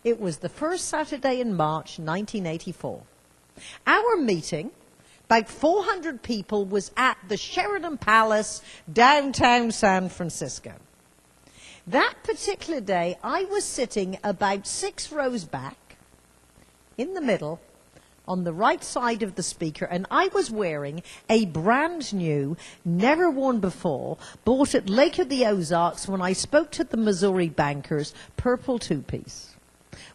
It was the first Saturday in March 1984. Our meeting, about 400 people, was at the Sheraton Palace, downtown San Francisco. That particular day, I was sitting about 6 rows back, in the middle, on the right side of the speaker, and I was wearing a brand new, never worn before, bought at Lake of the Ozarks when I spoke to the Missouri bankers, purple two-piece,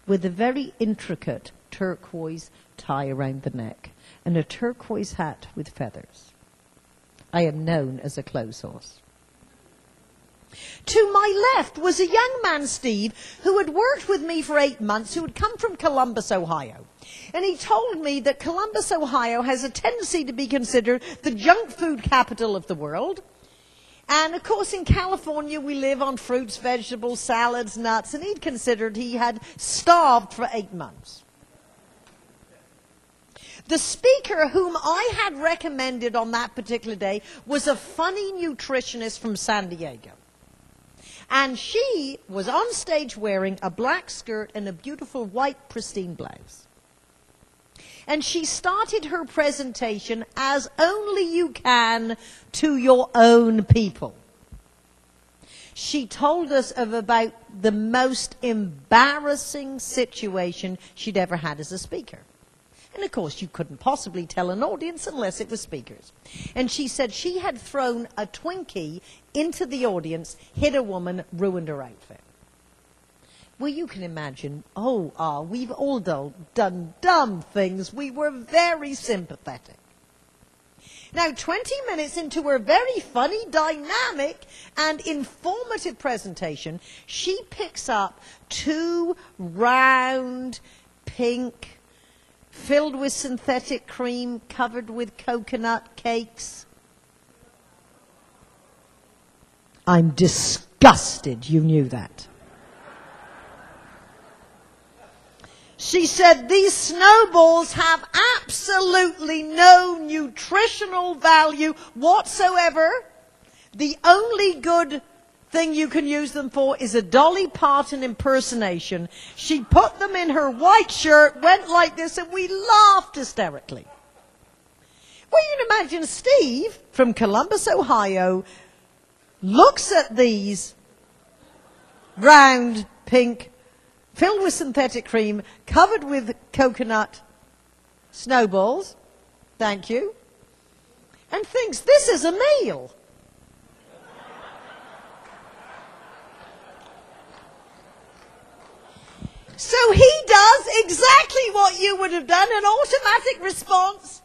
with a very intricate turquoise tie around the neck and a turquoise hat with feathers. I am known as a clothes horse. To my left was a young man, Steve, who had worked with me for 8 months, who had come from Columbus, Ohio. And he told me that Columbus, Ohio has a tendency to be considered the junk food capital of the world. And, of course, in California, we live on fruits, vegetables, salads, nuts, and he'd considered he had starved for 8 months. The speaker whom I had recommended on that particular day was a funny nutritionist from San Diego. And she was on stage wearing a black skirt and a beautiful white pristine blouse. And she started her presentation as only you can to your own people. She told us of about the most embarrassing situation she'd ever had as a speaker. And of course, you couldn't possibly tell an audience unless it was speakers. And she said she had thrown a Twinkie into the audience, hit a woman, ruined her outfit. Well, you can imagine, we've all done dumb things. We were very sympathetic. Now, 20 minutes into her very funny, dynamic, and informative presentation, she picks up 2 round, pink, filled with synthetic cream, covered with coconut cakes. I'm disgusted you knew that. She said these snowballs have absolutely no nutritional value whatsoever. The only good thing you can use them for is a Dolly Parton impersonation. She put them in her white shirt, went like this, and we laughed hysterically. Well, you can imagine Steve from Columbus, Ohio, looks at these round, pink, filled with synthetic cream, covered with coconut snowballs, thank you, and thinks this is a meal. So he does exactly what you would have done, an automatic response.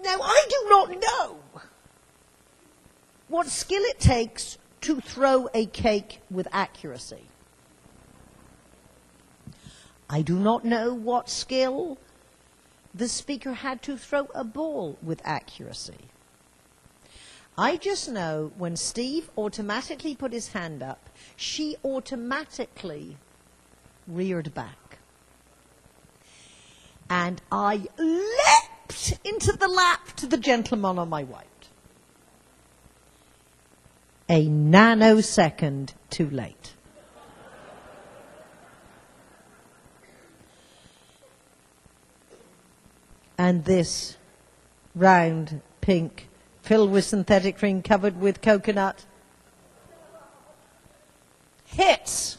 Now, I do not know what skill it takes to throw a cake with accuracy. I do not know what skill the speaker had to throw a ball with accuracy. I just know when Steve automatically put his hand up, she automatically reared back. And I leapt into the lap to the gentleman on my right. A nanosecond too late. And this round, pink, filled with synthetic cream, covered with coconut, hits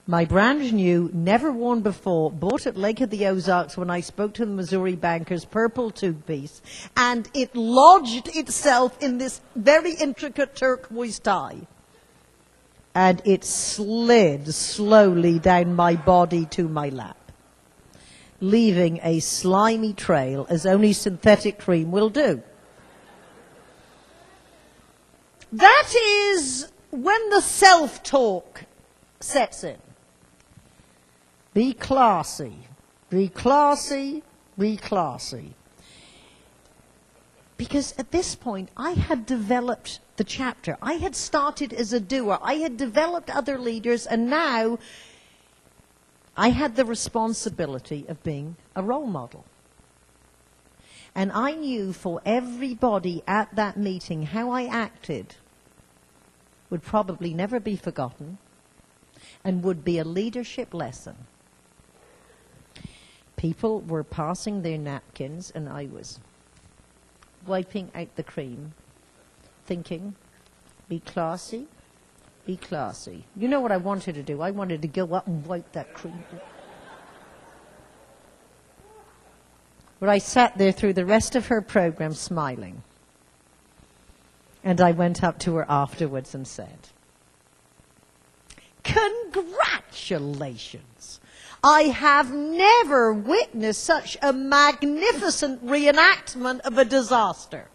my brand new, never worn before, bought at Lake of the Ozarks when I spoke to the Missouri bankers, purple two-piece, and it lodged itself in this very intricate turquoise tie. And it slid slowly down my body to my lap, leaving a slimy trail, as only synthetic cream will do. That is when the self-talk sets in. Be classy, be classy, be classy. Because at this point, I had developed the chapter. I had started as a doer. I had developed other leaders, and now I had the responsibility of being a role model. And I knew for everybody at that meeting how I acted would probably never be forgotten and would be a leadership lesson. People were passing their napkins and I was wiping out the cream, thinking, be classy, be classy. You know what I wanted to do? I wanted to go up and wipe that cream. But I sat there through the rest of her program smiling. And I went up to her afterwards and said, congratulations! I have never witnessed such a magnificent reenactment of a disaster.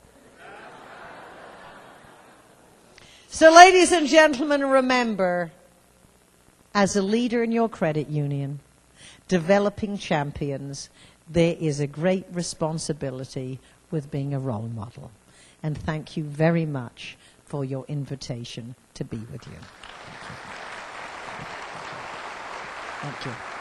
So, ladies and gentlemen, remember, as a leader in your credit union, developing champions, there is a great responsibility with being a role model. And thank you very much for your invitation to be with you. Thank you.